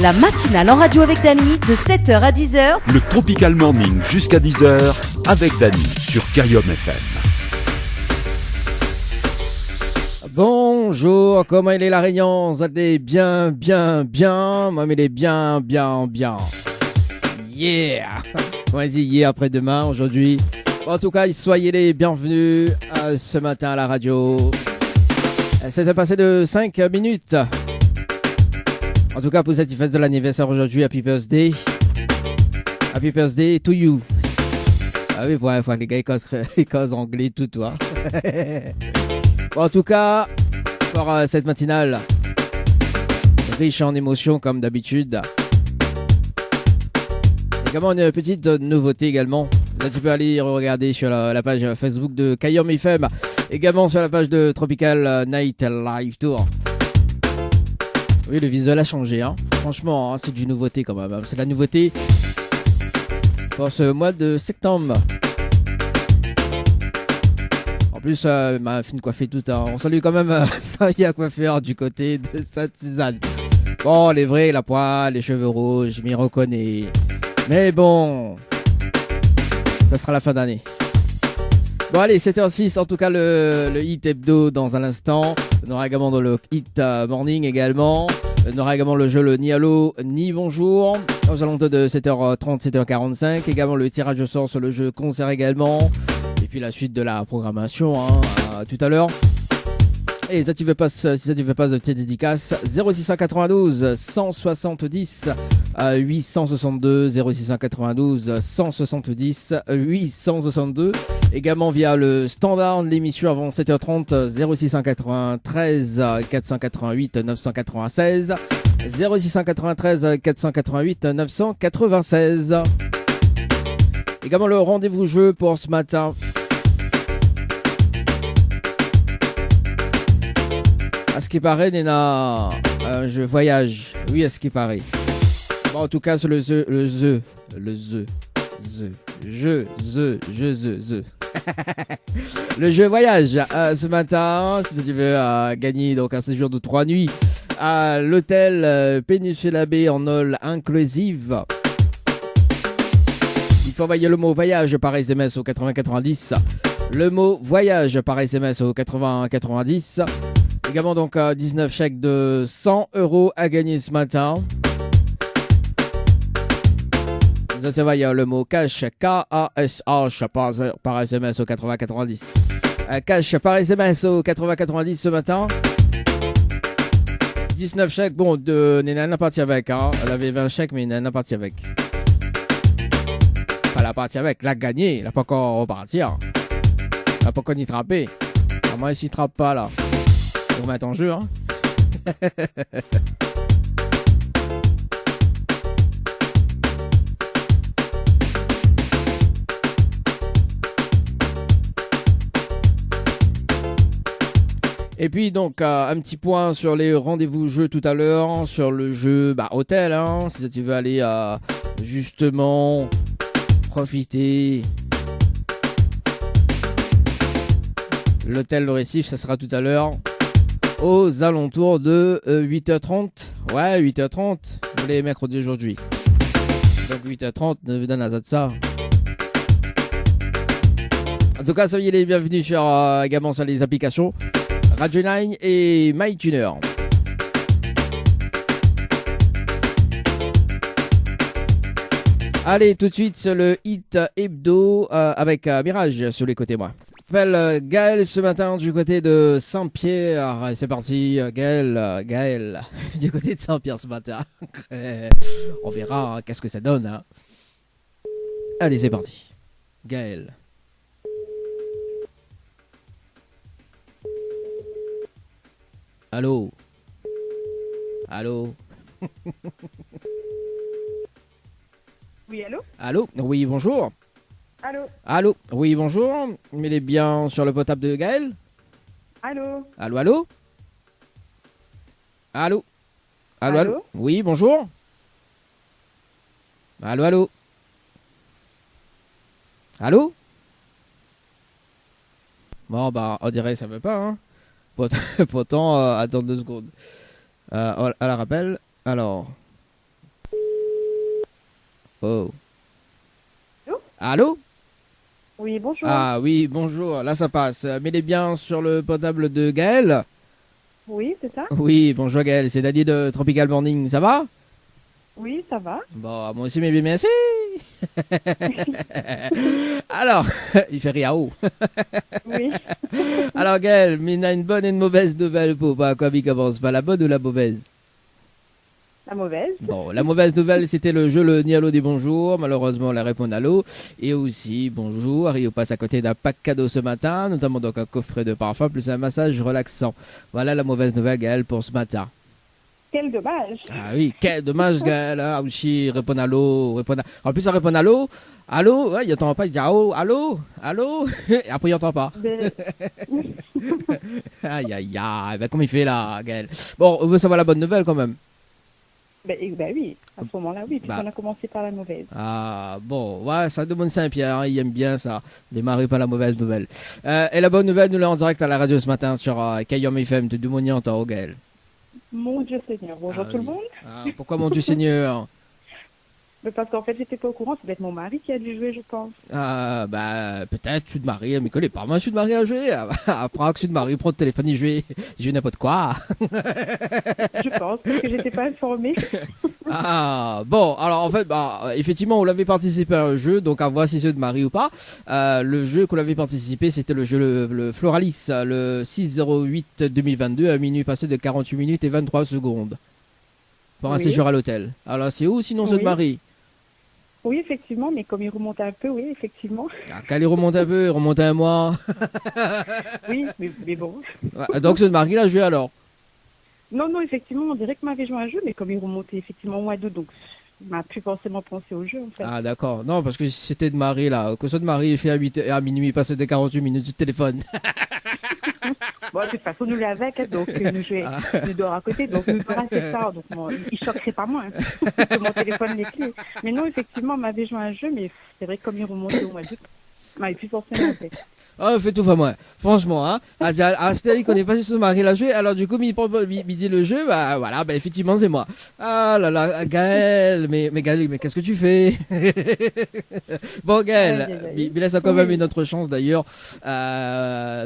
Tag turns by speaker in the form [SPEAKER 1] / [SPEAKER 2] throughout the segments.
[SPEAKER 1] La matinale en radio avec Dany de 7h à 10h.
[SPEAKER 2] Le Tropical Morning jusqu'à 10h avec Dany sur Cayum FM.
[SPEAKER 3] Bonjour, comment il est la Réunion? Vous allez bien. Moi, il est bien. Yeah. Vas-y, yeah après-demain, aujourd'hui. En tout cas, soyez les bienvenus ce matin à la radio. C'était passé de 5 minutes. En tout cas, pour cette fête de l'anniversaire aujourd'hui, Happy Birthday. Happy Birthday to you. Ah oui, pour la fois, les gars, ils causent anglais, tout, toi. Bon, en tout cas, pour cette matinale, riche en émotions comme d'habitude. Également une petite nouveauté également. Là, tu peux aller regarder sur la page Facebook de Cayum FM. Également sur la page de Tropical Night Live Tour. Oui, le visuel a changé, hein. Franchement, hein, c'est du nouveauté quand même. C'est la nouveauté pour ce mois de septembre. En plus, ma fine coiffée tout. Hein. On salue quand même Faya Coiffeur du côté de Sainte-Suzanne. Bon, les vrais, la poêle, les cheveux rouges, je m'y reconnais. Mais bon, ça sera la fin d'année. Bon allez, 7h06, en tout cas le hit hebdo dans un instant. On aura également dans le hit morning également. On aura également le jeu le ni allô ni bonjour. Aux alentours de 7h30, 7h45. Également le tirage au sort sur le jeu concert également. Et puis la suite de la programmation tout à l'heure. Et ça tu veux pas, si ça tu veux pas de petite dédicace, 0692 170 862 0692 170 862. Également via le standard de l'émission avant 7h30 0693 488 996 0693 488 996. Également le rendez-vous jeu pour ce matin. À ce qui paraît, Néna, je voyage. Oui, à ce qui paraît. Bon, en tout cas, sur le jeu. Le jeu voyage ce matin, si tu veux gagner donc un séjour de 3 nuits à l'hôtel Péninsula Bay en all inclusive. Il faut envoyer le mot voyage par SMS au 8090. Le mot voyage par SMS au 8090. Également donc 19 chèques de 100 € à gagner ce matin. Ça se va, il y a le mot cash, K-A-S-H par SMS au 8090. Cash par SMS au 8090 ce matin. 19 chèques, bon, Néna n'a parti avec. Hein. Elle avait 20 chèques, mais Néna n'a parti avec. Pas la partie avec, la gagné, elle n'a pas encore repartir. Elle n'a pas encore ni trappé. À moins s'il ne trappe pas là. On va mettre en jeu, hein. Et puis donc un petit point sur les rendez-vous jeux tout à l'heure, sur le jeu hôtel, hein, si tu veux aller justement profiter. L'hôtel Le Récif, ça sera tout à l'heure aux alentours de 8h30. Ouais, 8h30, les mercredis aujourd'hui. Donc 8h30, ne vous donne à ça. En tout cas, soyez les bienvenus sur également sur les applications Radio 9 et MyTuner. Allez, tout de suite sur le hit hebdo avec Mirage sur les côtés, moi. Je m'appelle Gaël ce matin du côté de Saint-Pierre. C'est parti, Gaël, du côté de Saint-Pierre ce matin. On verra qu'est-ce que ça donne. Hein. Allez, c'est parti. Gaël. Allô?
[SPEAKER 4] Oui, allô?
[SPEAKER 3] Allô? Oui, bonjour.
[SPEAKER 4] Allô?
[SPEAKER 3] Oui, bonjour. Il est bien sur le potable de Gaël?
[SPEAKER 4] Allô?
[SPEAKER 3] Allô? Oui, bonjour. Allô? Bon, on dirait que ça veut pas, hein. Pourtant, attends 2 secondes. À la rappel, alors, Oh.
[SPEAKER 4] Allô?
[SPEAKER 3] Allô?
[SPEAKER 4] Oui, bonjour.
[SPEAKER 3] Ah oui, bonjour, là ça passe. Mets-les bien sur le portable de Gaël.
[SPEAKER 4] Oui, c'est ça?
[SPEAKER 3] Oui, bonjour Gaël, c'est Daddy de Tropical Morning, ça va?
[SPEAKER 4] Oui, ça va.
[SPEAKER 3] Bon, moi aussi, mais bien merci. Alors, il fait rire haut.
[SPEAKER 4] Oui.
[SPEAKER 3] Alors Gaël, mais il a une bonne et une mauvaise nouvelle pour pas quoi il commence, pas la bonne ou la mauvaise?
[SPEAKER 4] La mauvaise.
[SPEAKER 3] Bon, la mauvaise nouvelle, c'était le jeu Le Nialo des bonjours. Malheureusement, la réponse à l'eau. Et aussi, bonjour, Rio passe à côté d'un pack cadeau ce matin, notamment donc un coffret de parfum plus un massage relaxant. Voilà la mauvaise nouvelle, Gaël, pour ce matin.
[SPEAKER 4] Quel dommage.
[SPEAKER 3] Ah oui, quel dommage, Gaël. Ah, aussi, répondre à l'eau. En plus, ça répond à l'eau. Allô? Ouais, il n'entend pas, il dit allô, allô, allô. Et après, il n'entend pas.
[SPEAKER 4] Mais-
[SPEAKER 3] Aïe, aïe, aïe. Ben, comment il fait là, Gaël? Bon, on veut savoir la bonne nouvelle quand même.
[SPEAKER 4] Ben oui, à ce moment-là, oui,
[SPEAKER 3] Bah.
[SPEAKER 4] puisqu'on a commencé par la mauvaise.
[SPEAKER 3] Ah, bon, ouais, ça demande Saint-Pierre, hein, il aime bien ça, démarrer par la mauvaise nouvelle. Et la bonne nouvelle, nous l'avons en direct à la radio ce matin sur Kayom FM de Dumoni en temps, Gaël.
[SPEAKER 4] Mon Dieu Seigneur, bonjour
[SPEAKER 3] Ah
[SPEAKER 4] tout
[SPEAKER 3] oui.
[SPEAKER 4] le monde.
[SPEAKER 3] Ah, pourquoi mon Dieu Seigneur?
[SPEAKER 4] Mais parce qu'en fait, j'étais pas au courant, c'est peut-être mon mari qui a dû jouer, je pense.
[SPEAKER 3] Ah, bah, peut-être, je suis de Marie, elle me connaît pas, moi je suis de Marie à jouer. Après que je suis de Marie, prends le téléphone et jouer n'importe quoi.
[SPEAKER 4] Je pense, parce que j'étais pas informée.
[SPEAKER 3] Ah, bon, alors en fait, bah, effectivement, on l'avait participé à un jeu, donc à voir si c'est de Marie ou pas. Le jeu qu'on avait participé, c'était le jeu le Floralis, le 6/08/2022, à minuit passé de 48 minutes et 23 secondes. Pour un
[SPEAKER 4] Oui.
[SPEAKER 3] séjour à l'hôtel. Alors, c'est où sinon c'est de
[SPEAKER 4] Oui.
[SPEAKER 3] Marie?
[SPEAKER 4] Oui, effectivement, mais comme il remonte un peu, oui, effectivement.
[SPEAKER 3] Ah, qu'elle y remonte un peu, remonte un mois.
[SPEAKER 4] Oui, mais bon.
[SPEAKER 3] Ouais, donc c'est de Marie, là, joué alors.
[SPEAKER 4] Non, non, effectivement, on dirait que m'avait joué à un jeu, mais comme il remontait effectivement au mois d'août, donc il m'a plus forcément pensé au jeu, en fait.
[SPEAKER 3] Ah, d'accord. Non, parce que si c'était de Marie, là. Que soit de Marie, il fait à minuit, passé de 48 minutes du téléphone.
[SPEAKER 4] Bon, de toute façon, nous l'avons avec, hein, donc nous jouons, nous dort à côté, donc nous dort assez tard, donc bon, il choquerait pas moins. Hein, que mon téléphone les clés. Mais non, effectivement, on m'avait joué à un jeu, mais c'est vrai que comme il remontait au mois d'août, il m'avait plus forcément fait.
[SPEAKER 3] Oh, fait tout, enfin, moi. Franchement, hein. C'est-à-dire qu'on est passé sur Marie l'a joué, alors du coup, il dit le jeu, bah voilà, bah effectivement, c'est moi. Ah là là, Gaël, mais Gaël, mais qu'est-ce que tu fais? Bon, Gaël,
[SPEAKER 4] Aïe, aïe, aïe.
[SPEAKER 3] il laisse quand même
[SPEAKER 4] Oui.
[SPEAKER 3] une autre chance d'ailleurs.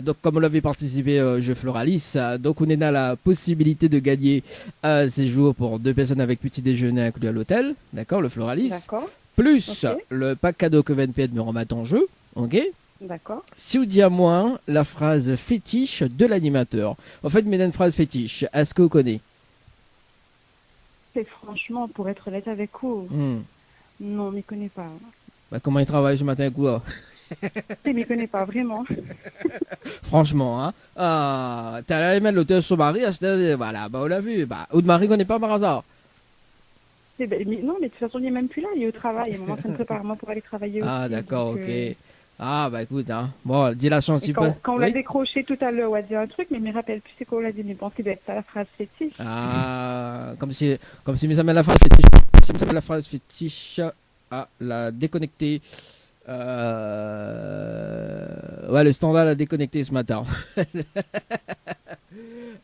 [SPEAKER 3] Donc, comme on l'avait participé au jeu Floralis, donc on est dans la possibilité de gagner un séjour pour 2 personnes avec petit déjeuner inclus à l'hôtel, d'accord, le Floralis,
[SPEAKER 4] D'accord,
[SPEAKER 3] plus
[SPEAKER 4] Ok.
[SPEAKER 3] le pack cadeau que VNPN me remet en jeu, ok?
[SPEAKER 4] d'accord.
[SPEAKER 3] Si vous dites à moi la phrase fétiche de l'animateur. En fait, mais une phrase fétiche, est-ce que vous connaissez?
[SPEAKER 4] C'est franchement, pour être honnête avec vous, non, je ne connais pas.
[SPEAKER 3] Bah, comment il travaille ce matin, quoi?
[SPEAKER 4] Je ne connais pas vraiment.
[SPEAKER 3] Franchement, hein. Ah, t'es allé mettre l'hôtel sur Marie, voilà, bah, on l'a vu. Bah, ou de Marie, connaît pas par hasard.
[SPEAKER 4] Non, mais de toute façon, il n'est même plus là, il est au travail. À un moment, ça me prépare moi pour aller travailler aussi.
[SPEAKER 3] Ah, d'accord,
[SPEAKER 4] donc,
[SPEAKER 3] ok. Ah, bah, écoute, hein. Bon, dis la chance,
[SPEAKER 4] Et
[SPEAKER 3] tu
[SPEAKER 4] quand,
[SPEAKER 3] peux.
[SPEAKER 4] quand on l'a
[SPEAKER 3] Oui.
[SPEAKER 4] décroché tout à l'heure, on a dit un truc, mais je ne me rappelle plus c'est quoi on l'a dit. Mais je pense qu'il doit être ça la phrase fétiche.
[SPEAKER 3] Ah, comme si mes amis la phrase fétiche. Si mes amis la phrase fétiche, ah, la déconnecter. Ouais, le standard l'a déconnecté ce matin.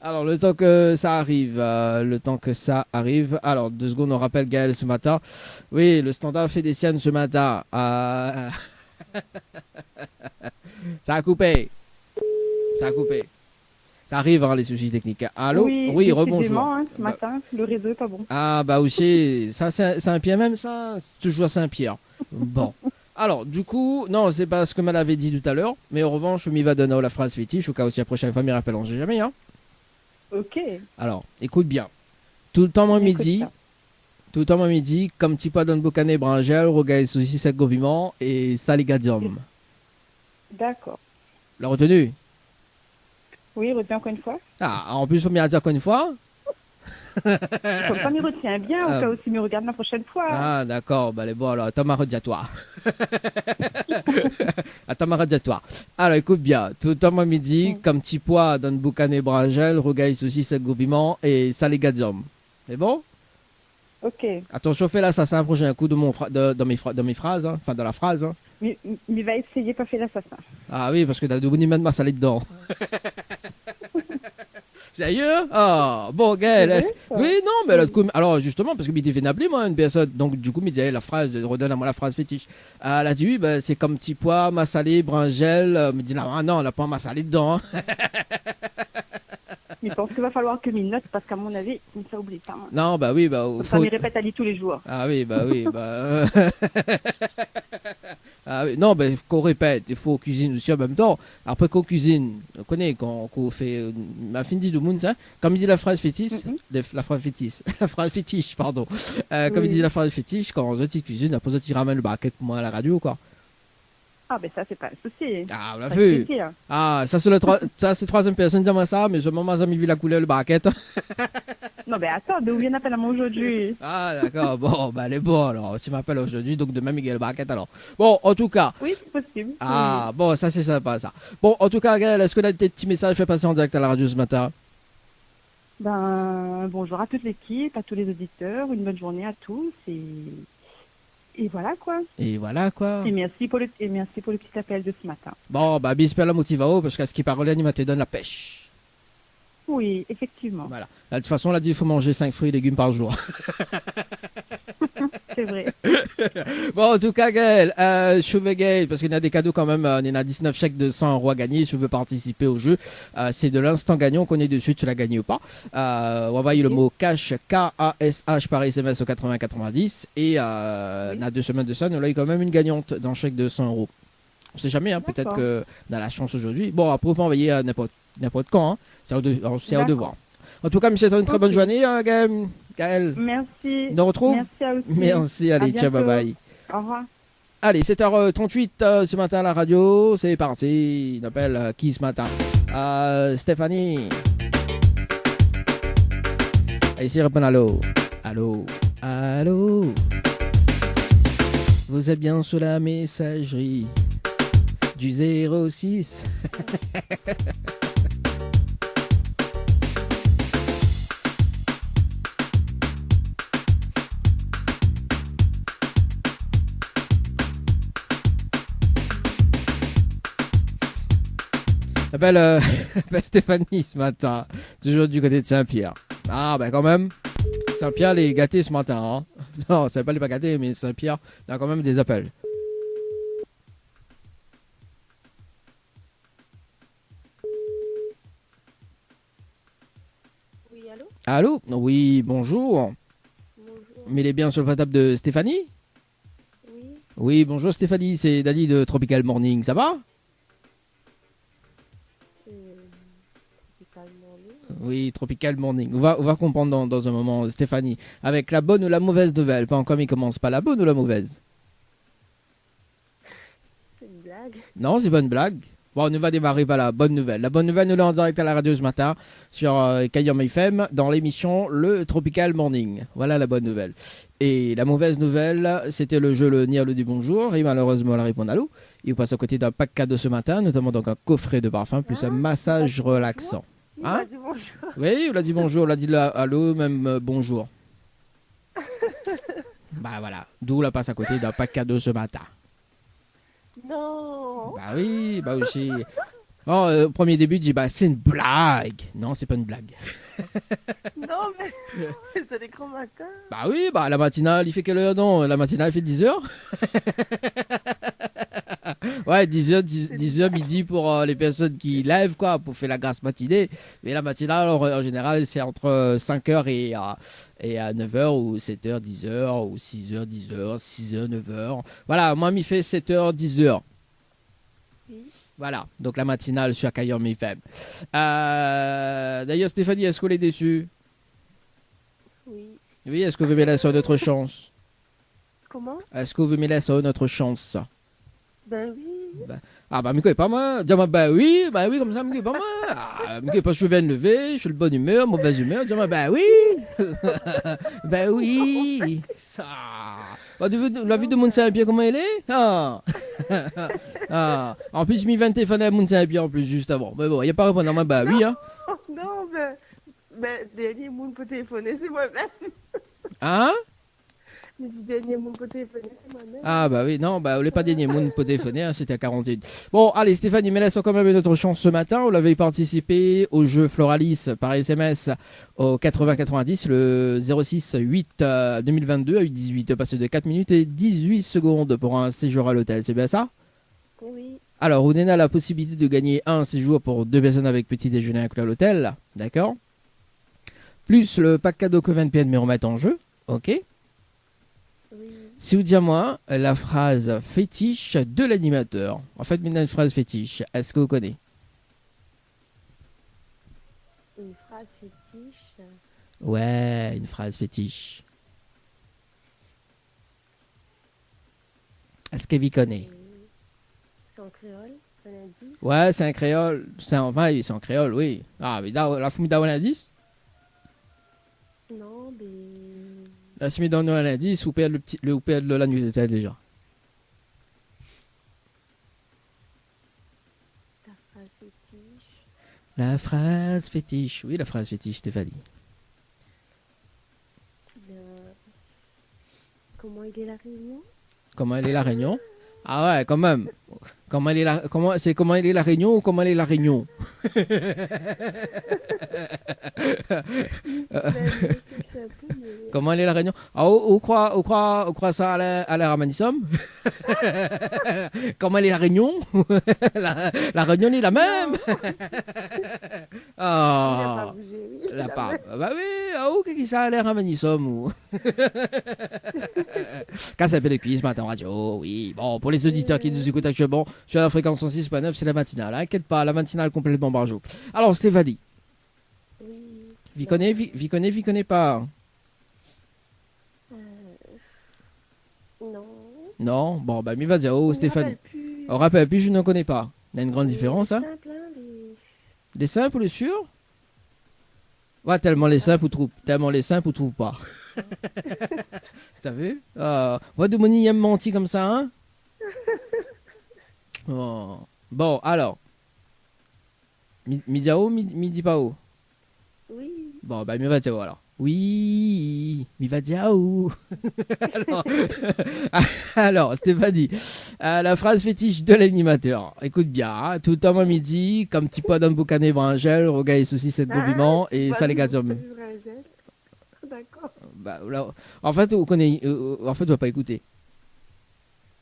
[SPEAKER 3] Alors, le temps que ça arrive, alors 2 secondes, on rappelle Gaël ce matin. Oui, le standard fait des siennes ce matin. Ça a coupé. Ça arrive, hein, les soucis techniques. Allô? Oui, rebonjour.
[SPEAKER 4] Décidément, hein, ce matin, le réseau est pas bon.
[SPEAKER 3] Ah, bah aussi, ça c'est Saint-Pierre même, ça? C'est toujours à Saint-Pierre. Bon. Alors, du coup, non, c'est pas ce que m'avait dit tout à l'heure, mais en revanche, m'y va donner la phrase fétiche, au cas où si la prochaine fois, m'y rappelle, on sait jamais, hein.
[SPEAKER 4] Ok.
[SPEAKER 3] Alors, écoute bien. Tout le temps, moi, midi, comme petit pas dans le boucané brangel, regarde souci, c'est gouvernement et saligadium.
[SPEAKER 4] D'accord.
[SPEAKER 3] La retenue?
[SPEAKER 4] Oui, retiens encore une fois.
[SPEAKER 3] Ah, en plus, il faut m'y dire encore une fois.
[SPEAKER 4] Comme ça, me retiens bien, au cas où tu me regardes la prochaine fois.
[SPEAKER 3] Ah, d'accord, bah, allez, bon, alors, attends, ma rediatoire. Alors, écoute bien, tout le temps, moi, midi, comme petit pois dans le boucané brangel, regarde souci, c'est gouvernement et saligadium. C'est bon?
[SPEAKER 4] Ok.
[SPEAKER 3] Attention, fais l'assassin, prochain coup dans mes phrases, hein. Enfin, dans la phrase, hein.
[SPEAKER 4] Mais il va essayer pas faire l'assassin.
[SPEAKER 3] Ah oui, parce que t'as de bonnes mains de masse aller dedans. Sérieux? Ah, bon, Gaël.
[SPEAKER 4] C'est vrai, ça.
[SPEAKER 3] Oui, non, mais alors justement, parce que m'était fait appeler, moi, une personne. Donc, du coup, me disait la phrase, redonne à moi la phrase fétiche. Elle a dit, oui, ben, c'est comme petit pois, massalé, bringel. Me dit, non, non, on n'a pas massalé dedans. Hein.
[SPEAKER 4] Je pense qu'il va falloir que m'y note parce qu'à mon avis, il ça oublie ça.
[SPEAKER 3] Non, bah oui, bah.
[SPEAKER 4] Ça m'y répète à lui tous les jours.
[SPEAKER 3] Ah oui, bah oui, bah. Ah oui, non, ben qu'on répète, il faut cuisiner aussi en même temps. Après qu'on cuisine, on connaît quand on fait ma fin dit de monde ça. Comme il dit la phrase fétiche, la phrase fétiche, la phrase fétiche, pardon. Comme il dit la phrase fétiche, quand on cuisine, après on ramène le baquet pour moi à la radio quoi.
[SPEAKER 4] Ah ben ça c'est pas un souci.
[SPEAKER 3] Ah, on l'a vu. Ah, ça c'est c'est troisième personne qui dit moi ça, mais je m'en jamais vu la couleur le baquet.
[SPEAKER 4] Non mais attends, d'où vient l'appel à moi aujourd'hui?
[SPEAKER 3] Ah d'accord, bon, bah elle est bon alors. Si m'appelle aujourd'hui, donc demain Miguel baquet alors. Bon, en tout cas.
[SPEAKER 4] Oui, c'est possible.
[SPEAKER 3] Ah, bon, ça c'est sympa ça. Bon, en tout cas, Gaël, est-ce que tu as des petits messages fait passer en direct à la radio ce matin?
[SPEAKER 4] Ben bonjour à toute l'équipe, à tous les auditeurs, une bonne journée à tous et voilà quoi.
[SPEAKER 3] Et voilà quoi.
[SPEAKER 4] Et merci pour le petit appel de ce matin.
[SPEAKER 3] Bon, bah, bisper la motivao, parce qu'à ce qui parle, il te donne la pêche.
[SPEAKER 4] Oui, effectivement.
[SPEAKER 3] Voilà. Là, de toute façon, on l'a dit, il faut manger 5 fruits et légumes par jour.
[SPEAKER 4] C'est vrai.
[SPEAKER 3] Bon, en tout cas, Gaël, je veux Gaël, parce qu'il y a des cadeaux quand même. Il y en a 19 chèques de 100 € à gagner. Si tu veux participer au jeu, c'est de l'instant gagnant qu'on est dessus, tu l'as gagné ou pas. On va envoyer le mot cash, K-A-S-H par SMS au 80-90. Et on a 2 semaines de ça, nous, là, il y a quand même une gagnante dans le chèque de 100 €. On sait jamais, hein, peut-être que on a la chance aujourd'hui. Bon, après, on peut envoyer à n'importe quand. Hein. C'est au devoir. En tout cas, monsieur, une très bonne journée, Gaël.
[SPEAKER 4] Merci.
[SPEAKER 3] On retrouve.
[SPEAKER 4] Merci à vous.
[SPEAKER 3] Merci, allez, ciao, bye bye.
[SPEAKER 4] Au revoir.
[SPEAKER 3] Allez, 7h38 ce matin à la radio, c'est parti. On appelle qui ce matin? Stéphanie. Allez, ici, répond allô. Allô. Allô. Vous êtes bien sur la messagerie du 06. J'appelle Stéphanie ce matin, toujours du côté de Saint-Pierre. Ah ben quand même, Saint-Pierre les gâtés ce matin. Hein. Non, c'est pas les pas gâtés, mais Saint-Pierre, il y a quand même des appels.
[SPEAKER 5] Oui, allô?
[SPEAKER 3] Allô? Oui, bonjour.
[SPEAKER 5] Bonjour.
[SPEAKER 3] Mais il est bien sur le portable de Stéphanie?
[SPEAKER 5] Oui.
[SPEAKER 3] Oui, bonjour Stéphanie, c'est Dali de Tropical Morning, ça va? Oui, Tropical Morning. On va comprendre dans un moment, Stéphanie. Avec la bonne ou la mauvaise nouvelle. Pas encore, il commence pas la bonne ou la mauvaise?
[SPEAKER 5] C'est une blague.
[SPEAKER 3] Non, c'est pas une blague. Bon, on va démarrer par la bonne nouvelle. La bonne nouvelle, nous l'avons en direct à la radio ce matin sur Kayom FM dans l'émission Le Tropical Morning. Voilà la bonne nouvelle. Et la mauvaise nouvelle, c'était le jeu Le Nialo du Bonjour. Et malheureusement, elle répond à l'eau. Il passe à côté d'un pack cadeau ce matin, notamment donc un coffret de parfum plus un massage relaxant.
[SPEAKER 5] Il m'a dit bonjour.
[SPEAKER 3] Oui, on l'a dit bonjour, on l'a dit allô, même bonjour. Bah voilà, d'où la passe à côté d'un pack cadeau ce matin.
[SPEAKER 5] Non.
[SPEAKER 3] Bah oui, bah aussi. Bon, au premier début, je dis, bah c'est une blague. Non, c'est pas une blague.
[SPEAKER 5] Non, mais c'est les grands matins.
[SPEAKER 3] Bah oui, bah la matinale, il fait quelle heure? Non, la matinale, il fait 10h. Ouais, 10h midi pour les personnes qui lèvent, quoi, pour faire la grasse matinée. Mais la matinale, en général, c'est entre 5h et à 9h, ou 7h, 10h, ou 6h, 10h, 6h, 9h. Voilà, moi, il fait 7h, 10h.
[SPEAKER 5] Oui.
[SPEAKER 3] Voilà, donc la matinale sur Kayom FM. D'ailleurs, Stéphanie, est-ce qu'on est déçu?
[SPEAKER 5] Oui.
[SPEAKER 3] Oui, est-ce que vous me laissez notre chance?
[SPEAKER 5] Comment?
[SPEAKER 3] Est-ce que vous me laissez notre chance?
[SPEAKER 5] Ben oui.
[SPEAKER 3] Ah bah, Miko est pas mal. Dis-moi, bah oui, comme ça, Miko est pas mal. Ah, Miko est pas, je viens de lever, je suis de bonne humeur, mauvaise humeur. Dis-moi, bah oui. Bah oui. Ça. Bah, la vie de Moun Saint-Pierre, comment elle est? Ah. Ah. En plus, je m'y vais téléphoner à Moun Saint-Pierre en plus, juste avant. Mais bon, il n'y a pas à répondre à moi, bah oui, hein.
[SPEAKER 5] Oh, non, ben, dernier monde peut téléphoner, c'est moi-même.
[SPEAKER 3] Hein?
[SPEAKER 5] Le dernier mot pour téléphoner, c'est moi-même.
[SPEAKER 3] Ah bah oui, non, bah on n'est pas dernier monde pour téléphoner, hein, c'était à 41. Bon, allez Stéphanie, mais laisse quand même une autre chance ce matin. Vous l'avez participé au jeu Floralis par SMS au 80-90, le 06 8 2022 à 8-18, passé de 4 minutes et 18 secondes pour un séjour à l'hôtel, c'est bien ça?
[SPEAKER 5] Oui.
[SPEAKER 3] Alors, vous avez la possibilité de gagner un séjour pour 2 personnes avec petit déjeuner inclus à l'hôtel, d'accord? Plus le pack cadeau que 20 PN me remettre en jeu, ok?
[SPEAKER 5] Oui.
[SPEAKER 3] Si vous dites à moi la phrase fétiche de l'animateur, en fait, maintenant une phrase fétiche, est-ce que vous connaissez?
[SPEAKER 5] Une phrase fétiche.
[SPEAKER 3] Ouais, une phrase fétiche. Est-ce que vous connaissez?
[SPEAKER 5] C'est en créole, un indice.
[SPEAKER 3] Ouais, c'est un créole, c'est en créole, oui. Ah, mais la fumée d'un indice?
[SPEAKER 5] Non, mais.
[SPEAKER 3] La fumée d'un indice, ou perdre ou perdre la nuit de tête déjà.
[SPEAKER 5] Ta phrase fétiche.
[SPEAKER 3] La phrase fétiche, oui, la phrase fétiche, Stéphanie.
[SPEAKER 5] Comment il est la réunion?
[SPEAKER 3] Comment elle est la réunion? Ah ouais, quand même. Comment elle est la réunion ou comment elle est la réunion? Comment elle est la réunion? Ah, on croit ça à l'air Amanissom? Comment elle est la réunion? la réunion est la même. Ah, la part. Bah oui, qu'est-ce que ça a l'air Amanissom ou? Quand ça s'appelle le quiz matin radio, oui. Bon, pour les auditeurs qui nous écoutent actuellement sur la fréquence 106.9, c'est la matinale. Inquiète pas, la matinale complètement barjot. Alors, Stéphanie.
[SPEAKER 5] Oui.
[SPEAKER 3] Vous connaissez pas?
[SPEAKER 5] Non.
[SPEAKER 3] Non? Bon, bah, mi va dire, oh,
[SPEAKER 5] On
[SPEAKER 3] Stéphanie.
[SPEAKER 5] plus.
[SPEAKER 3] On rappelle plus, je ne connais pas. Il y a une grande différence, hein?
[SPEAKER 5] Simple, hein,
[SPEAKER 3] Les simples ou les sûrs? Ouais, tellement les simples ou trouvent pas. T'as vu? Moi, de Moni, il aime mentir comme ça, hein? Oh. Bon, alors. Midi à haut, midi pas haut.
[SPEAKER 5] Oui.
[SPEAKER 3] Bon, bah, mi va dire alors. Oui, mi va dire où? alors, Stéphanie, la phrase fétiche de l'animateur. Écoute bien, hein, tout le temps à midi, comme petit poids d'un boucan évangile, regarde aussi cette compliment et ça les gâte.
[SPEAKER 5] D'accord.
[SPEAKER 3] Bah, là, en fait, on va pas écouter.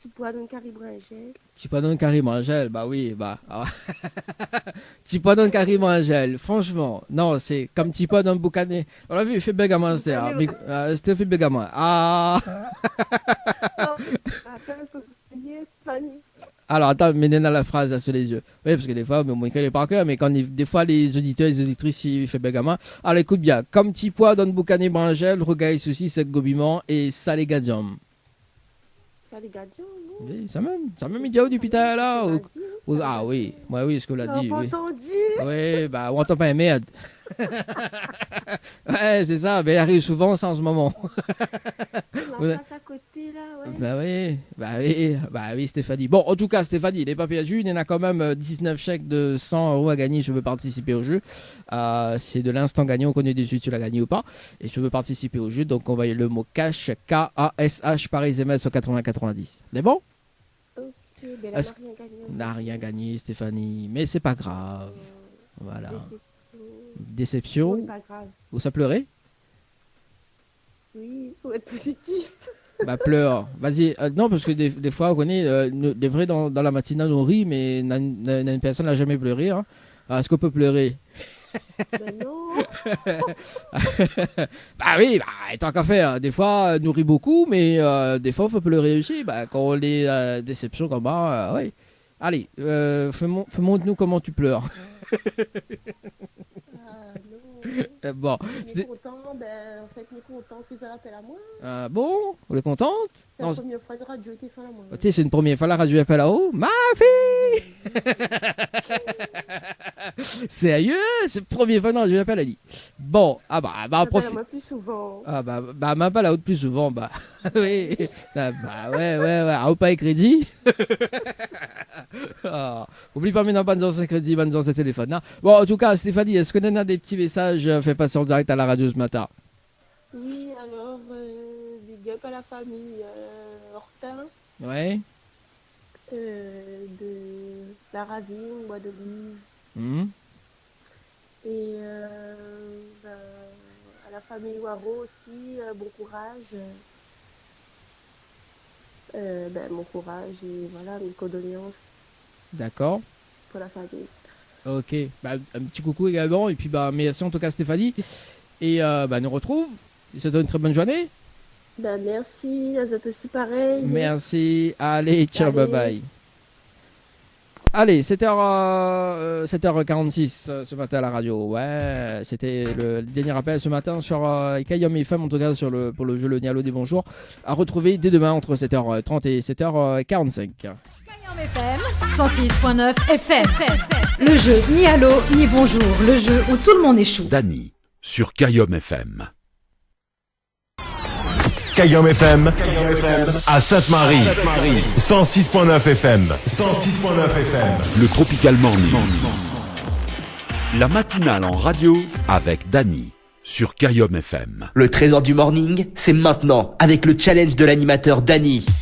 [SPEAKER 5] Tu pourras donner carrément Angèle.
[SPEAKER 3] Tu peux donner carrément Angèle, bah oui, bah. Tu peux donner carrément Angèle, franchement. Non, c'est comme tu peux donner boucané. On l'a vu, il fait bégaman, c'est. C'était fait bégaman. Ah!
[SPEAKER 5] Attends, il faut se soigner, Fanny.
[SPEAKER 3] Alors, attends, mais dans la phrase là, sur les yeux. Oui, parce que des fois, on écrit par cœur, mais quand des fois, les auditeurs et les auditrices, ils font bégaman. Alors, écoute bien. Comme tu peux donner boucané Angèle, regarde ceci, c'est gobiment et ça les gadium.
[SPEAKER 5] Ça les gardiens, non?
[SPEAKER 3] Oui, ça même il dit où depuis là. Ah oui, moi oui, ce qu'on l'a dit.
[SPEAKER 5] On
[SPEAKER 3] Oui.
[SPEAKER 5] entendu.
[SPEAKER 3] Oui, bah on entend pas merde. Ouais, c'est ça, mais il arrive souvent ça en ce moment.
[SPEAKER 5] On passe à côté là, ouais.
[SPEAKER 3] Bah oui, Stéphanie. Bon, en tout cas, Stéphanie, il n'est pas perdu. Il y en a quand même 19 chèques de 100 € à gagner. Je veux participer au jeu. C'est de l'instant gagnant. On connaît des suites, tu l'as gagné ou pas. Et je veux participer au jeu. Donc, on va y le mot cash, K-A-S-H, par SMS au 80-90. C'est bon?
[SPEAKER 5] Ok, mais là,
[SPEAKER 3] on n'a rien gagné, Stéphanie. Mais c'est pas grave. Voilà. Déception.
[SPEAKER 5] Oui, pas grave.
[SPEAKER 3] Ou ça pleurait?
[SPEAKER 5] Oui, faut être positif.
[SPEAKER 3] Bah pleure. Vas-y. Non, parce que des fois, on connaît, des vrais dans la matinale, on rit, mais une personne n'a jamais pleuré. Hein. Alors, est-ce qu'on peut pleurer?
[SPEAKER 5] Ben non.
[SPEAKER 3] Bah oui, tant qu'à faire. Des fois, nous rit beaucoup, mais des fois, il faut pleurer aussi. Bah, quand on est déception comme ça, oui. Allez, montre-nous comment tu pleures. Bon.
[SPEAKER 5] On est content, ben, en fait, on est content que ça rappelle à moi.
[SPEAKER 3] Bon, vous êtes contente?
[SPEAKER 5] C'est la première fois que la radio était fait à moi.
[SPEAKER 3] C'est une première fois la radio appelle là-haut. Ma fille! Sérieux? C'est la première fois que la radio appelle, elle dit. Bon, profite.
[SPEAKER 5] Moi plus souvent.
[SPEAKER 3] M'appelle là-haut plus souvent, bah. Oui. Ouais. Au pas crédit. Oublie pas maintenant, bonne chance crédit, bonne chance téléphone. Hein. Bon, en tout cas, Stéphanie, est-ce que tu as des petits messages fait passer en direct à la radio ce matin?
[SPEAKER 5] Oui, alors, big up avec la famille Hortin,
[SPEAKER 3] Ouais.
[SPEAKER 5] de la Ravine, Bois de Lise,
[SPEAKER 3] Mhm.
[SPEAKER 5] et ben, à la famille Waro aussi, bon courage. Bon courage et voilà, mes condoléances
[SPEAKER 3] D'accord.
[SPEAKER 5] pour la famille.
[SPEAKER 3] Ok. Bah, un petit coucou également. Et puis, bah, merci en tout cas, Stéphanie. Et bah, nous retrouve. Et ça donne une très bonne journée.
[SPEAKER 5] Ben, merci, à vous aussi pareil.
[SPEAKER 3] Merci. Allez, ciao,
[SPEAKER 5] Allez.
[SPEAKER 3] bye bye. Allez, 7h46 ce matin à la radio. Ouais, c'était le dernier appel ce matin sur Kayom FM, en tout cas pour le jeu Le Nialo des Bonjours, à retrouver dès demain entre 7h30 et 7h45.
[SPEAKER 1] Kayom FM 106.9 FM. Le jeu ni allô ni bonjour, le jeu où tout le monde est chou.
[SPEAKER 2] Dany sur Kayom FM.
[SPEAKER 6] Kayom FM à Sainte-Marie. 106.9 FM. 106.9 FM.
[SPEAKER 2] Le Tropical Morning. La matinale en radio avec Dany sur Kayom FM.
[SPEAKER 7] Le trésor du morning, c'est maintenant avec le challenge de l'animateur Dany.
[SPEAKER 3] –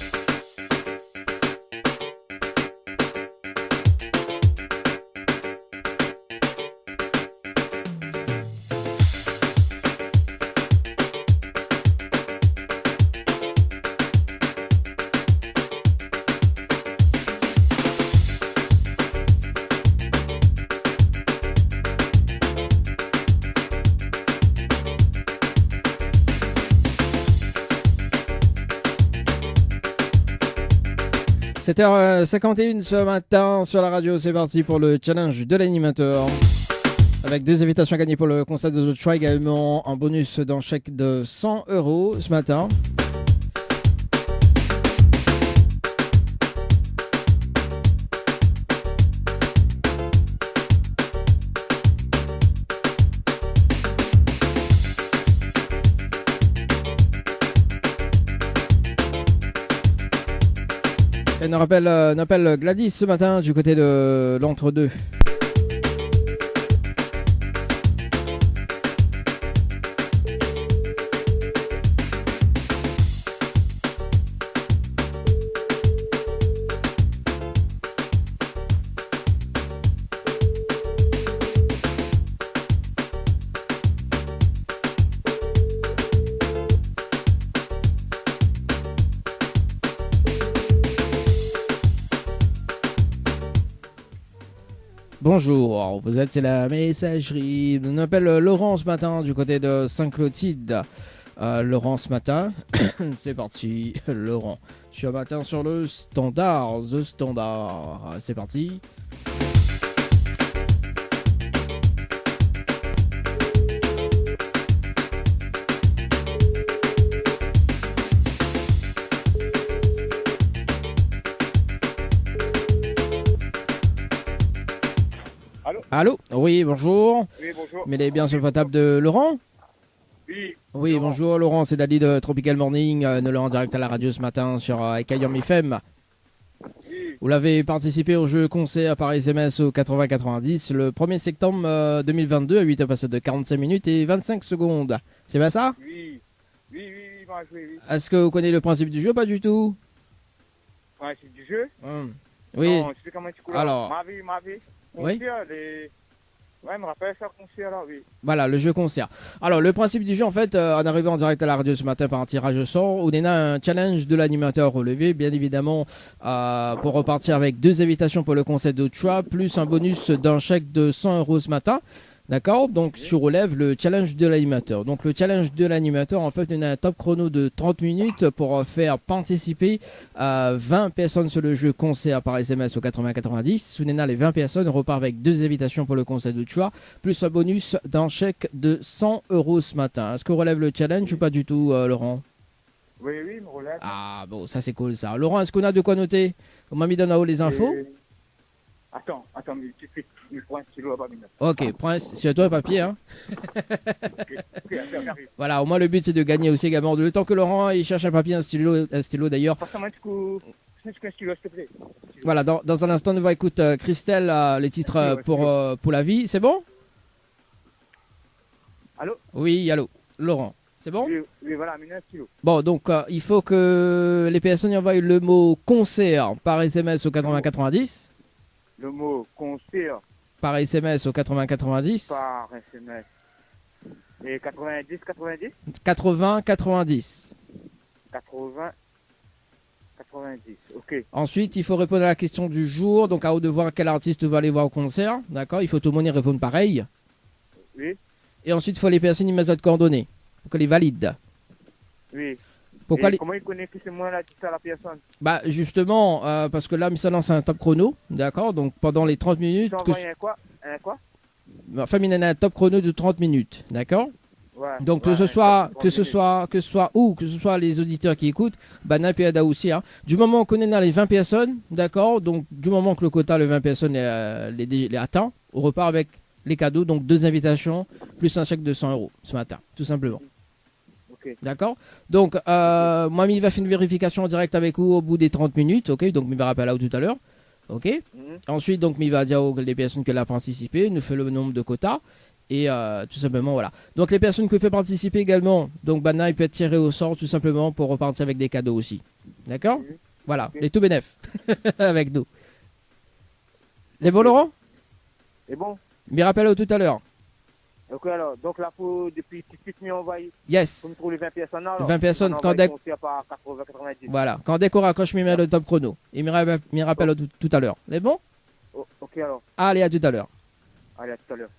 [SPEAKER 3] 7h51 ce matin sur la radio, c'est parti pour le challenge de l'animateur. Avec 2 invitations à gagner pour le concert de The Try, également un bonus d'un chèque de 100 € ce matin. Et on appelle Gladys ce matin du côté de l'entre-deux. Bonjour, vous êtes c'est la messagerie. On appelle Laurent ce matin du côté de Saint-Clotilde. Laurent ce matin, c'est parti, Laurent. Je suis un matin sur le standard, The Standard. C'est parti. Allô? Oui, bonjour.
[SPEAKER 8] Oui, bonjour.
[SPEAKER 3] Mais est bien sur le portable de Laurent?
[SPEAKER 8] Oui.
[SPEAKER 3] Oui,
[SPEAKER 8] Laurent.
[SPEAKER 3] bonjour Laurent, c'est Dali de Tropical Morning, nous l'avons en direct à la radio ce matin sur Kayom FM.
[SPEAKER 8] Oui.
[SPEAKER 3] Vous l'avez participé au jeu concert par SMS au 80-90 le 1er septembre 2022 à 8h passées de 45 minutes et 25 secondes. C'est bien ça?
[SPEAKER 8] Oui. Oui, moi, oui.
[SPEAKER 3] Est-ce que vous connaissez le principe du jeu? Pas du tout.
[SPEAKER 8] Principe du jeu?
[SPEAKER 3] Oui.
[SPEAKER 8] Non, je sais comment tu coules.
[SPEAKER 3] Alors.
[SPEAKER 8] Ma vie.
[SPEAKER 3] Oui.
[SPEAKER 8] Ouais, je me rappelle ça, concert là, oui.
[SPEAKER 3] Voilà, le jeu concert. Alors, le principe du jeu, en fait, en arrivant en direct à la radio ce matin par un tirage au sort, on a un challenge de l'animateur relevé, bien évidemment, pour repartir avec 2 invitations pour le concert de choix, plus un bonus d'un chèque de 100 € ce matin. D'accord? Donc, sur relève le challenge de l'animateur. Donc, le challenge de l'animateur, en fait, on a un top chrono de 30 minutes pour faire participer 20 personnes sur le jeu concert par SMS au 80-90. Sounena, les 20 personnes repart avec 2 invitations pour le concert de choix, plus un bonus d'un chèque de 100 € ce matin. Est-ce qu'on relève le challenge ou pas du tout, Laurent?
[SPEAKER 8] Oui, me relève.
[SPEAKER 3] Ah, bon, ça c'est cool ça. Laurent, est-ce qu'on a de quoi noter? On m'a mis dans la haut les infos.
[SPEAKER 8] Attends, mais tu fais. Il prend un stylo là-bas, maintenant.
[SPEAKER 3] Ok, prends sur toi un papier. Hein.
[SPEAKER 8] Ok, j'arrive.
[SPEAKER 3] Voilà, au moins le but c'est de gagner aussi également. Le temps que Laurent il cherche un papier, un stylo d'ailleurs.
[SPEAKER 8] Forcément, tu coules. Un stylo, s'il te plaît.
[SPEAKER 3] Voilà, dans un instant, nous va écouter Christelle, les titres pour la vie. C'est bon?
[SPEAKER 8] Allô?
[SPEAKER 3] Oui, allô. Laurent, C'est bon?
[SPEAKER 8] Oui, voilà, 1 kilo.
[SPEAKER 3] Bon, donc il faut que les personnes y envoient le mot concert par SMS au 8090.
[SPEAKER 8] Le mot concert
[SPEAKER 3] Par SMS au 8090.
[SPEAKER 8] par SMS. Et 90, 90
[SPEAKER 3] 80 90.
[SPEAKER 8] 80, 90. Ok.
[SPEAKER 3] Ensuite, il faut répondre à la question du jour. Donc, à vous de voir quel artiste va aller voir au concert. D'accord? Il faut tout le monde y répondre pareil.
[SPEAKER 8] Oui,
[SPEAKER 3] Et ensuite, il faut les personnes y mettre de coordonnées. Pour que les valident.
[SPEAKER 8] oui.
[SPEAKER 3] Pourquoi
[SPEAKER 8] Et comment il connaît que c'est moi là, dit à la personne?
[SPEAKER 3] Bah, justement, parce que là, ça lance un top chrono. D'accord? Donc, pendant les 30 minutes.
[SPEAKER 8] Tu envoies un quoi? Un quoi?
[SPEAKER 3] Enfin, il y en a un top chrono de 30 minutes. D'accord?
[SPEAKER 8] Ouais.
[SPEAKER 3] Donc
[SPEAKER 8] ouais,
[SPEAKER 3] que ce
[SPEAKER 8] un
[SPEAKER 3] soit
[SPEAKER 8] top
[SPEAKER 3] que ce soit les auditeurs qui écoutent, Bana et Ada aussi. Hein. Du moment qu'on est dans les 20 personnes, d'accord. Donc du moment que le quota les 20 personnes les atteint, on repart avec les cadeaux. Donc 2 invitations plus un chèque de 100 € ce matin, tout simplement.
[SPEAKER 8] Ok.
[SPEAKER 3] D'accord. Donc moi, il va faire une vérification en direct avec vous au bout des 30 minutes. Ok. Donc il va rappeler là tout à l'heure. Ok. Ensuite, donc il va dire aux les personnes qui ont participé, nous fait le nombre de quotas. Et tout simplement, voilà. Donc, les personnes qui fait participer également, donc Bana, il peut être tiré au sort tout simplement pour repartir avec des cadeaux aussi. D'accord? Voilà. Et tout bénef avec nous. Les bons, Laurent?
[SPEAKER 8] C'est bon?
[SPEAKER 3] Me rappelle tout à l'heure.
[SPEAKER 8] Ok, alors, donc là, faut, depuis tout de suite, nous envoyer.
[SPEAKER 3] Yes.
[SPEAKER 8] Faut me trouver les 20 personnes. Alors,
[SPEAKER 3] 20 personnes,
[SPEAKER 8] on
[SPEAKER 3] quand
[SPEAKER 8] envoie
[SPEAKER 3] dès-
[SPEAKER 8] concert par 80, 90.
[SPEAKER 3] Voilà. Quand dès qu'on raccroche, me met le top chrono. Et me rappelle tout à l'heure. Les bons?
[SPEAKER 8] Oh, ok, alors.
[SPEAKER 3] Allez, à tout à l'heure.
[SPEAKER 8] Allez, à tout à l'heure.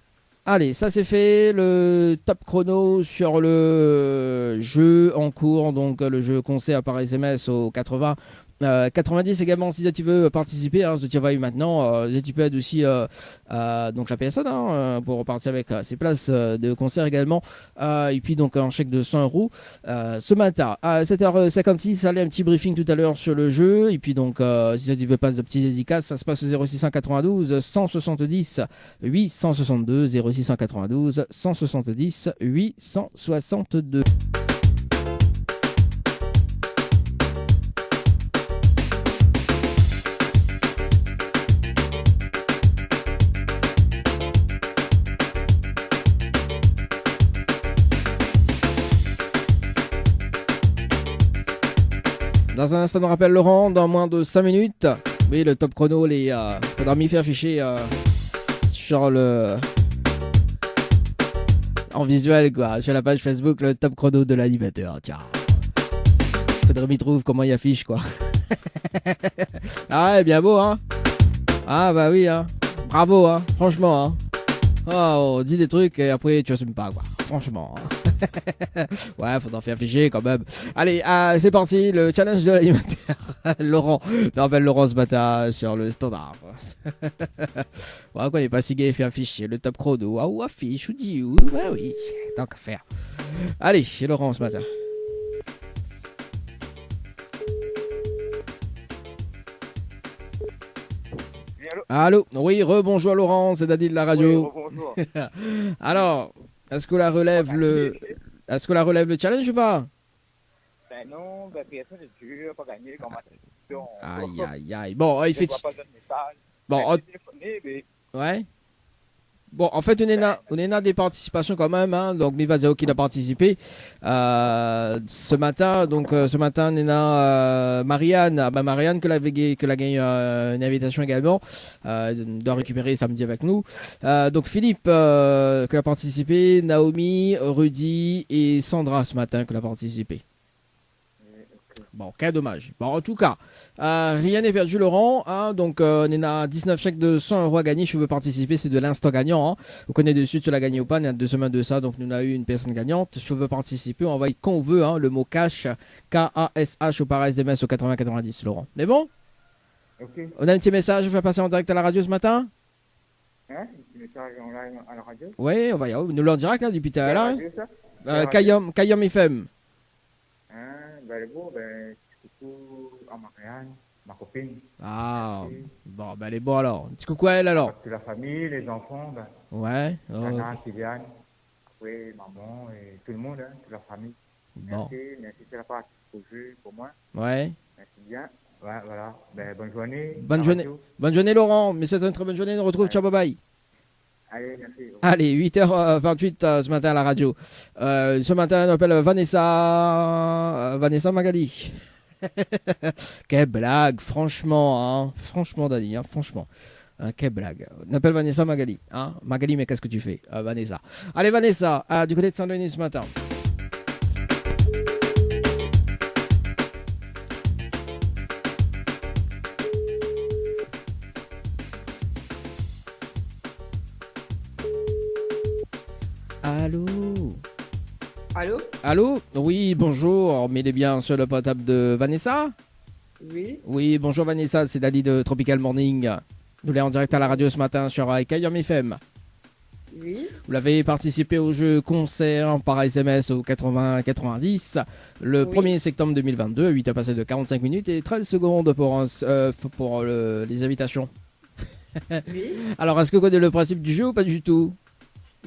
[SPEAKER 3] Allez, ça c'est fait, le top chrono sur le jeu en cours, donc le jeu concert par SMS au 80. 90 également, si tu veux participer, hein, tu vas maintenant, tu peux être aussi donc la personne pour repartir avec ses places de concert également, et puis donc un chèque de 100 € ce matin à 7h56. Allez, un petit briefing tout à l'heure sur le jeu, et puis donc si tu veux passer de petites dédicaces, ça se passe au 0692 170 862 0692 170 862. Dans un instant, on rappelle Laurent, dans moins de 5 minutes. Oui, le top chrono, faudra m'y faire afficher sur le. En visuel, quoi, sur la page Facebook, le top chrono de l'animateur. Tiens. Faudrait m'y trouver comment il affiche, quoi. Ah ouais, bien beau, hein. Ah bah oui, hein. Bravo, hein. Franchement, hein. Oh, on dit des trucs et après tu assumes pas, quoi. Franchement. Ouais, faut en faire afficher quand même. Allez, c'est parti, le challenge de l'animateur. Laurent, on appelle Laurent ce matin sur le standard. Ouais, quoi, il est pas si gay, il fait afficher le top chrono. Ah, ou affiche, ou dit, ou ouais, oui, tant qu'à faire. Allez, c'est Laurent ce matin. Allô? Oui, rebonjour Laurent, c'est Daddy de la radio.
[SPEAKER 8] Oui, bonjour.
[SPEAKER 3] Alors, est-ce que la relève le challenge ou pas?
[SPEAKER 8] Ben non, ben personne n'est dur, pas gagné, comme
[SPEAKER 3] Aïe, aïe, aïe. Bon, il fait.
[SPEAKER 8] pas de message.
[SPEAKER 3] Bon, ouais. Bon, en fait, on est dans des participations quand même, hein. Donc, Mivazao qui a participé ce matin. Donc, ce matin, on est dans Marianne. Ah, bah, Marianne que l'a gagné une invitation également. Doit récupérer samedi avec nous. Donc, Philippe qui a participé, Naomi, Rudy et Sandra ce matin qui a participé. Bon, quel dommage. Bon, en tout cas, rien n'est perdu, Laurent. Hein, donc, on est à 19 chèques de 100 € à gagner. Si tu veux participer, c'est de l'instant gagnant. Hein. Vous connaissez dessus, tu l'as gagné ou pas. On est à 2 semaines de ça, donc nous avons eu une personne gagnante. Si tu veux participer, on envoie quand on veut hein, le mot cash, K-A-S-H, au par SMS au 8090, Laurent. Mais bon,
[SPEAKER 8] ok.
[SPEAKER 3] on a un petit message, je vais passer en direct à la radio ce matin.
[SPEAKER 8] Hein? Un petit message en live à la radio?
[SPEAKER 3] Oui, on va y aller. Nous l'en direct là, depuis tout à l'heure.
[SPEAKER 8] Ça
[SPEAKER 3] Kayom FM.
[SPEAKER 8] Ben, bon, ben, coucou à Marianne, ma copine.
[SPEAKER 3] Ah, bon, ben, elle est bon alors. Un petit coucou à elle alors.
[SPEAKER 8] Toute la famille, les enfants, ben,
[SPEAKER 3] Ouais.
[SPEAKER 8] Anna, Kylian, oui, maman et tout le monde, hein, toute la famille.
[SPEAKER 3] Bon.
[SPEAKER 8] Merci de la partie au jeu pour moi.
[SPEAKER 3] Ouais.
[SPEAKER 8] Merci bien. Ouais, voilà. Ben, bonne journée.
[SPEAKER 3] Bonne journée, Laurent. Mais c'est une très bonne journée. On retrouve. Ciao, bye bye.
[SPEAKER 8] Allez, merci.
[SPEAKER 3] Allez, 8h28 ce matin à la radio. Ce matin, on appelle Vanessa Magali. Quelle blague, franchement, hein. Franchement, Dani, hein, franchement. Quelle blague. On appelle Vanessa Magali. Hein. Magali, mais qu'est-ce que tu fais, Vanessa? Allez, Vanessa, du côté de Saint-Denis ce matin. Allô?
[SPEAKER 5] Allô?
[SPEAKER 3] Allô? Oui, bonjour. Mais il est bien sur le portable de Vanessa?
[SPEAKER 5] Oui.
[SPEAKER 3] Oui, bonjour Vanessa, c'est Dadi de Tropical Morning. Nous l'avons en direct à la radio ce matin sur Kayom FM.
[SPEAKER 5] Oui.
[SPEAKER 3] Vous l'avez participé au jeu concert par SMS au 80-90 le 1er septembre 2022, 8 à passer de 45 minutes et 13 secondes pour les invitations.
[SPEAKER 5] Oui.
[SPEAKER 3] Alors, est-ce que vous connaissez le principe du jeu ou pas du tout?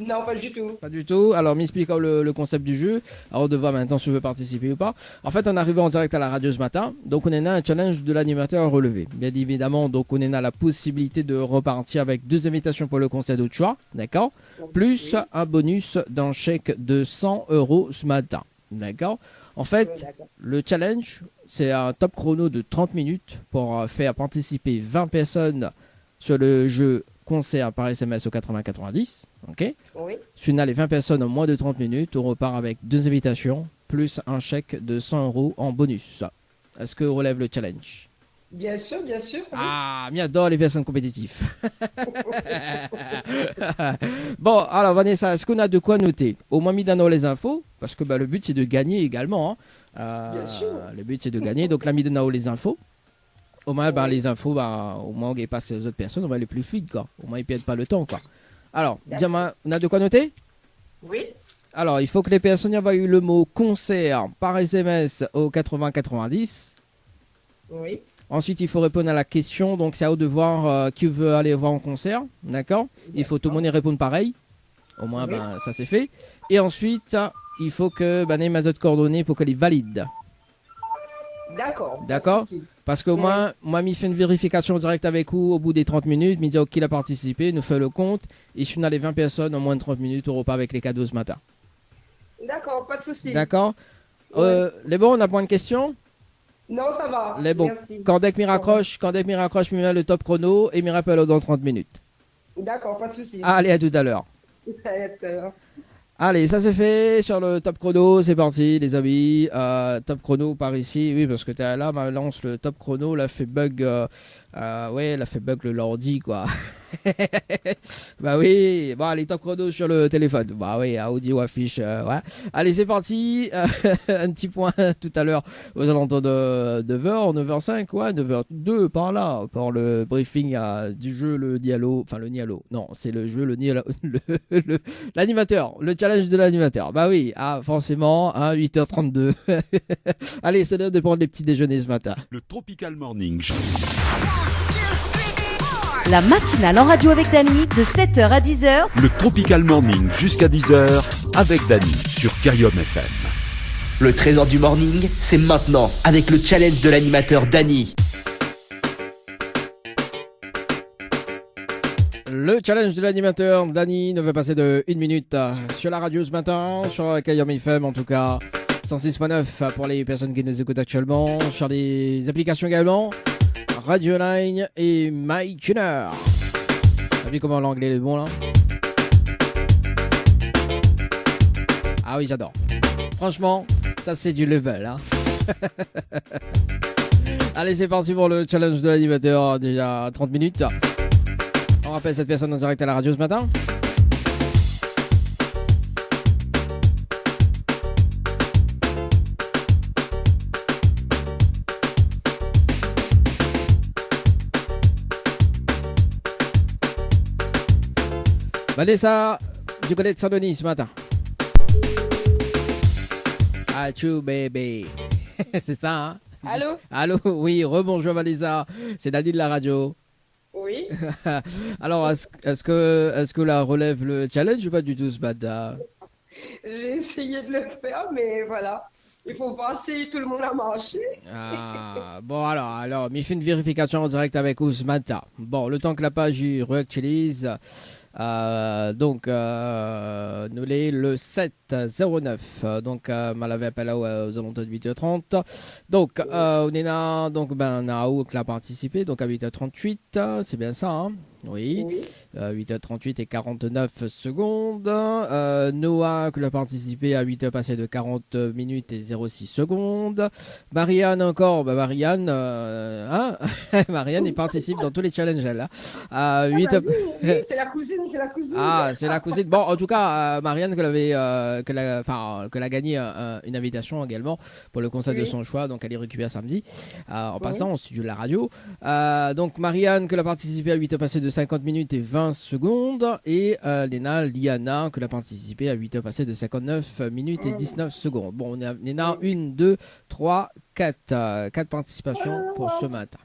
[SPEAKER 5] Non, pas du tout.
[SPEAKER 3] Pas du tout. Alors, m'explique le concept du jeu. Alors, de voir maintenant si je veux participer ou pas. En fait, on est arrivé en direct à la radio ce matin. Donc, on a un challenge de l'animateur à relever. Bien évidemment, donc, on a la possibilité de repartir avec 2 invitations pour le concert de choix. D'accord? Plus un bonus d'un chèque de 100 € ce matin. D'accord? En fait, le challenge, c'est un top chrono de 30 minutes pour faire participer 20 personnes sur le jeu concert par SMS au 80-90. Ok.
[SPEAKER 5] Oui.
[SPEAKER 3] Si on a les 20 personnes en moins de 30 minutes, on repart avec 2 invitations, plus un chèque de 100 € en bonus. Est-ce que relève le challenge?
[SPEAKER 5] Bien sûr, bien sûr. Oui.
[SPEAKER 3] Ah, j'adore les personnes compétitives. Bon, alors Vanessa, est-ce qu'on a de quoi noter? Au moins mis dans les infos, parce que le but c'est de gagner également. Hein.
[SPEAKER 5] Bien sûr.
[SPEAKER 3] Le but c'est de gagner, donc là mis dans les infos. Au moins, les infos, au moins, on passe aux autres personnes, on va aller plus fluide, quoi. Au moins, ils ne perdent pas le temps, quoi. Alors, dis-moi, on a de quoi noter?
[SPEAKER 5] Oui.
[SPEAKER 3] Alors, il faut que les personnes envoient le mot concert par SMS au 80-90.
[SPEAKER 5] Oui.
[SPEAKER 3] Ensuite, il faut répondre à la question. Donc, c'est à vous de voir qui veut aller voir en concert. D'accord? Il faut tout le monde y répondre pareil. Au moins, ça c'est fait. Et ensuite, il faut que les autres coordonnées pour qu'elle est valide.
[SPEAKER 5] D'accord.
[SPEAKER 3] D'accord? Parce que moi, je fais une vérification directe avec vous au bout des 30 minutes. Je me dis, OK, il a participé, nous fait le compte. Et si on a les 20 personnes, en moins de 30 minutes, on repart avec les cadeaux ce matin.
[SPEAKER 5] D'accord, pas de souci.
[SPEAKER 3] D'accord? Les bons, on a point de questions?
[SPEAKER 5] Non, ça va.
[SPEAKER 3] Les bons.
[SPEAKER 5] Merci.
[SPEAKER 3] Quand dès que m'y raccroche, je me mets le top chrono et m'y rappelle dans 30 minutes.
[SPEAKER 5] D'accord, pas de souci.
[SPEAKER 3] Allez, à tout à l'heure.
[SPEAKER 5] À tout à l'heure.
[SPEAKER 3] Allez, ça c'est fait sur le top chrono, c'est parti les amis. Top chrono par ici, oui parce que t'es là, ma lance le top chrono, là fait bug, elle a fait bug le lundi quoi. Bah oui, bon allez top chrono sur le téléphone, bah oui, audio affiche, ouais. Allez c'est parti, un petit point tout à l'heure aux alentours de 9h, 9h05, ouais, 9h02 par là, pour le briefing du jeu le Nialo, enfin le Nialo, non c'est le jeu le Nialo, l'animateur, le challenge de l'animateur, bah oui, forcément, 8h32. Allez c'est l'heure de prendre les petits déjeuners ce matin.
[SPEAKER 2] Le Tropical Morning.
[SPEAKER 9] La matinale en radio avec Dani de 7h à 10h.
[SPEAKER 2] Le Tropical Morning jusqu'à 10h avec Dani sur Kayom FM.
[SPEAKER 7] Le trésor du morning, c'est maintenant avec le challenge de l'animateur Dani.
[SPEAKER 3] Le challenge de l'animateur Dani ne veut passer de 1 minute sur la radio ce matin, sur Kayom FM en tout cas. 106.9 pour les personnes qui nous écoutent actuellement, sur les applications également. Radio Line et MyTuner. T'as vu comment l'anglais est bon là? Ah oui, j'adore. Franchement, ça c'est du level. Hein. Allez, c'est parti pour le challenge de l'animateur. Déjà 30 minutes. On rappelle cette personne en direct à la radio ce matin. Vanessa, du côté de Saint-Denis ce matin. Achou bébé. C'est ça, hein?
[SPEAKER 5] Allô?
[SPEAKER 3] Allô, oui, rebonjour Vanessa. C'est Dani de la radio.
[SPEAKER 5] Oui.
[SPEAKER 3] Alors, est-ce que la relève le challenge ou pas du tout ce matin?
[SPEAKER 5] J'ai essayé de le faire, mais voilà. Il faut passer tout le monde à marcher.
[SPEAKER 3] Bon alors, mais fait une vérification en direct avec vous ce matin. Bon, le temps que la page réactualise. Donc, nous l'est le 709. Donc, Malavé appelle aux alentours de 8h30. Donc, on est là, donc, Nao qui a participé, donc à 8h38, c'est bien ça, hein? Oui. 8h38 et 49 secondes. Noah qui a participé à 8h passé de 40 minutes et 06 secondes. Marianne encore, Marianne, hein? Marianne, il participe dans tous les challenges là. 8h...
[SPEAKER 5] oui, c'est la cousine, c'est la cousine.
[SPEAKER 3] Ah, c'est la cousine. Bon, en tout cas, Marianne qu'elle a gagné une invitation également pour le concert de son choix, donc elle est récupérée samedi. En passant au studio de la radio. Donc Marianne qu'elle a participé à 8h passé de 50 minutes et 20 secondes, et Liana que a participé à 8 heures passées de 59 minutes et 19 secondes. Bon, on a 1, 2, 3, 4 participations pour ce matin.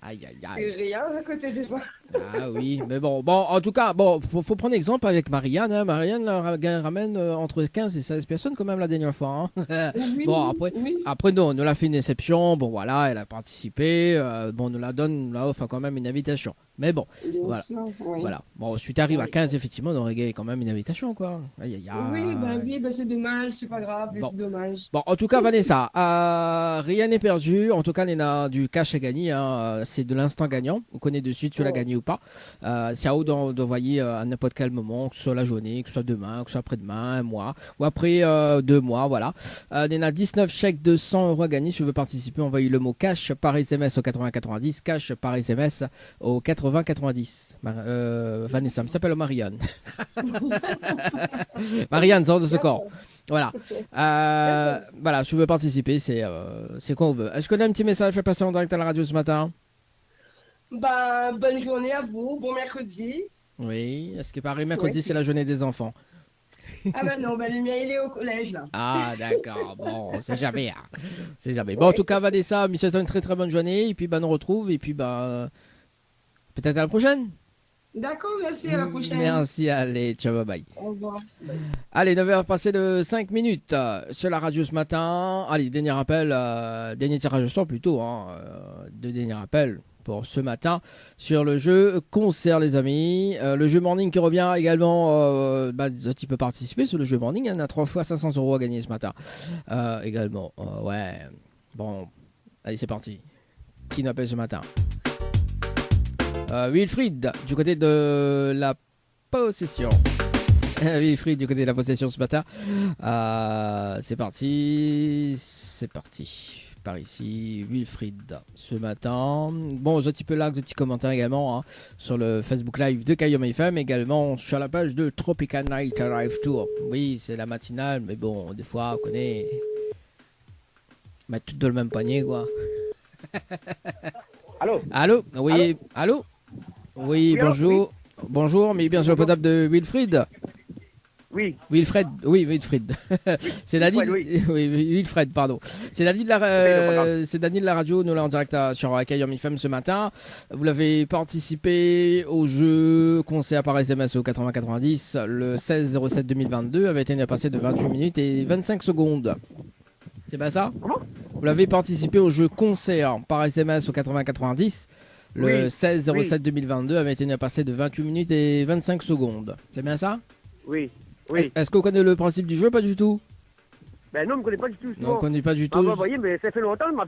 [SPEAKER 3] Aïe, aïe, aïe.
[SPEAKER 5] C'est rien à côté des gens.
[SPEAKER 3] Ah oui, mais bon, en tout cas, faut prendre exemple avec Marianne. Hein. Marianne ramène entre 15 et 16 personnes quand même la dernière fois. Hein.
[SPEAKER 5] Oui,
[SPEAKER 3] bon, après nous, on nous l'a fait une exception. Bon, voilà, elle a participé. On nous la donne, là, enfin, quand même une invitation. Mais bon, voilà.
[SPEAKER 5] Sûr, oui.
[SPEAKER 3] Voilà. Bon, si tu arrives à 15, effectivement, on aurait gagné quand même une invitation, quoi. Aïe, aïe, aïe.
[SPEAKER 5] Oui, c'est dommage, c'est pas grave, mais c'est dommage.
[SPEAKER 3] Bon, en tout cas, Vanessa, rien n'est perdu. En tout cas, il y a du cash à gagner. Hein. C'est de l'instant gagnant. On connaît de suite si tu l'as gagné ou pas. C'est à vous d'envoyer à n'importe quel moment, que ce soit la journée, que ce soit demain, que ce soit après-demain, un mois, ou après 2 mois, voilà. Il y en a 19 chèques de 100 € à gagner. Si tu veux participer, envoyez le mot cash par SMS au 8090, cash par SMS au 8090. Vanessa, me s'appelle Marianne. Marianne, sort de ce corps. Voilà. Voilà, si tu veux participer, c'est quoi on veut. Est-ce qu'on a un petit message à passer en direct à la radio ce matin?
[SPEAKER 5] Bonne journée à vous, bon mercredi.
[SPEAKER 3] Oui, est-ce que pareil, mercredi, c'est la journée des enfants?
[SPEAKER 5] Ah non, le mien, il est au collège, là.
[SPEAKER 3] Ah, d'accord, bon, c'est jamais. Hein. C'est jamais. Bon, en tout cas, Vanessa, je souhaite une très très bonne journée, et puis on retrouve, et puis peut-être à la prochaine.
[SPEAKER 5] D'accord, merci, à la prochaine.
[SPEAKER 3] Merci, allez, ciao, bye bye.
[SPEAKER 5] Au revoir.
[SPEAKER 3] Allez, 9h passé de 5 minutes sur la radio ce matin. Allez, dernier appel, dernier tirage au sort plutôt, hein, deux derniers appels pour ce matin sur le jeu concert, les amis. Le jeu morning qui revient également, tu peux participer sur le jeu morning, il y en a 3 fois 500 € à gagner ce matin également. Ouais, bon, allez, c'est parti. Qui nous appelle ce matin? Wilfried du côté de la possession. Wilfried du côté de la possession ce matin. C'est parti. Par ici, Wilfried ce matin. Bon, un petit peu là, un petit commentaire également hein, sur le Facebook Live de Kayom FM, également sur la page de Tropical Night Live Tour. Oui, c'est la matinale, mais bon, des fois, on connaît. Mettre tout dans le même panier, quoi. Allô? Oui, allô? Oui, bonjour. Oui. Bonjour, mais bien sûr le potable de Wilfried.
[SPEAKER 10] Oui.
[SPEAKER 3] Wilfried. C'est Daniel. Oui, Wilfried, pardon. C'est Daniel de la radio. Nous là en direct sur Kayom FM ce matin. Vous l'avez participé au jeu concert par SMS au 8090 le 16/07/2022 avec un passé de 28 minutes et 25 secondes. C'est pas ça? Vous l'avez participé au jeu concert par SMS au 8090 le 16/07/2022 avec un passé de 28 minutes et 25 secondes. C'est bien ça?
[SPEAKER 10] Oui.
[SPEAKER 3] Est-ce qu'on connaît le principe du jeu? Pas du tout.
[SPEAKER 10] Non, on ne connaît pas du tout.
[SPEAKER 3] Non, on ne connaît pas du tout.
[SPEAKER 10] Vous voyez, mais ça fait longtemps, m'a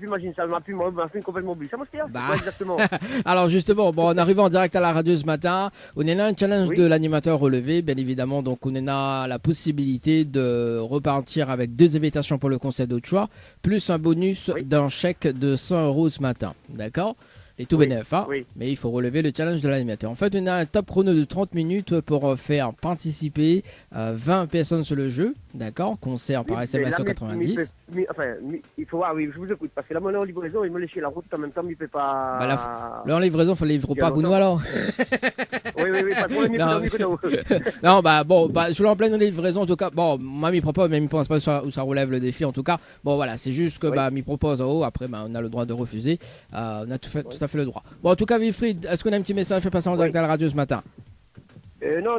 [SPEAKER 10] fait complètement oublié. Ça m'a fait exactement.
[SPEAKER 3] Alors justement, en arrivant en direct à la radio ce matin, on a un challenge de l'animateur relevé, bien évidemment. Donc on a la possibilité de repartir avec 2 invitations pour le concert d'autre choix, plus un bonus d'un chèque de 100 € ce matin. D'accord? Et tout bénef, hein. Mais il faut relever le challenge de l'animateur. En fait, on a un top chrono de 30 minutes pour faire participer 20 personnes sur le jeu. D'accord? Concert par SMS au 90.
[SPEAKER 10] Il faut voir, je vous écoute. Parce que là, mon en livraison, il me laisse la route en même temps, il ne peut pas.
[SPEAKER 3] Là, en livraison, il faut livrer pas à Bounou alors.
[SPEAKER 10] Oui, pas pour le
[SPEAKER 3] Non, je suis en pleine livraison en tout cas. Bon, moi, il propose, mais il ne pense pas où ça relève le défi en tout cas. Bon, voilà, c'est juste que il propose en haut. Après, on a le droit de refuser. On a tout à fait le droit. Bon, en tout cas, Wilfried, est-ce qu'on a un petit message à passer en direct à la radio ce matin?
[SPEAKER 10] Non,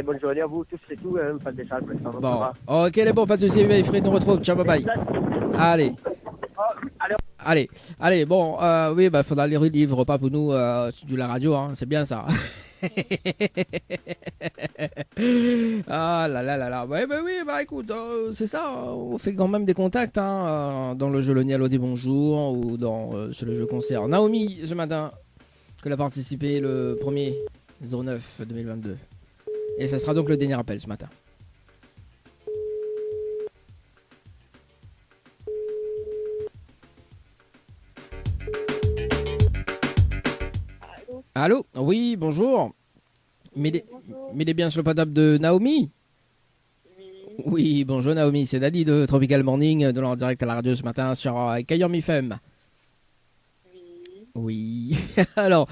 [SPEAKER 10] bonne journée à vous tous, c'est tout. Pas de message.
[SPEAKER 3] Bon, ok, les bons, pas de soucis, Wilfried, nous retrouve. Ciao, bye bye. Allez, bon, faudra lire le livre, pas pour nous, de la radio, hein, c'est bien ça. Ah là là là là. Ouais, bah oui, bah écoute, c'est ça, on fait quand même des contacts dans le jeu Le Nialo dit bonjour ou sur le jeu concert. Naomi, ce matin, qu'elle a participé le 1er 09 2022. Et ça sera donc le dernier appel ce matin. Allô? Oui, bonjour. Mais bien sur le portable de Naomi? Oui, bonjour Naomi, c'est Daddy de Tropical Morning, de l'en direct à la radio ce matin sur Kayom FM. Oui. Alors,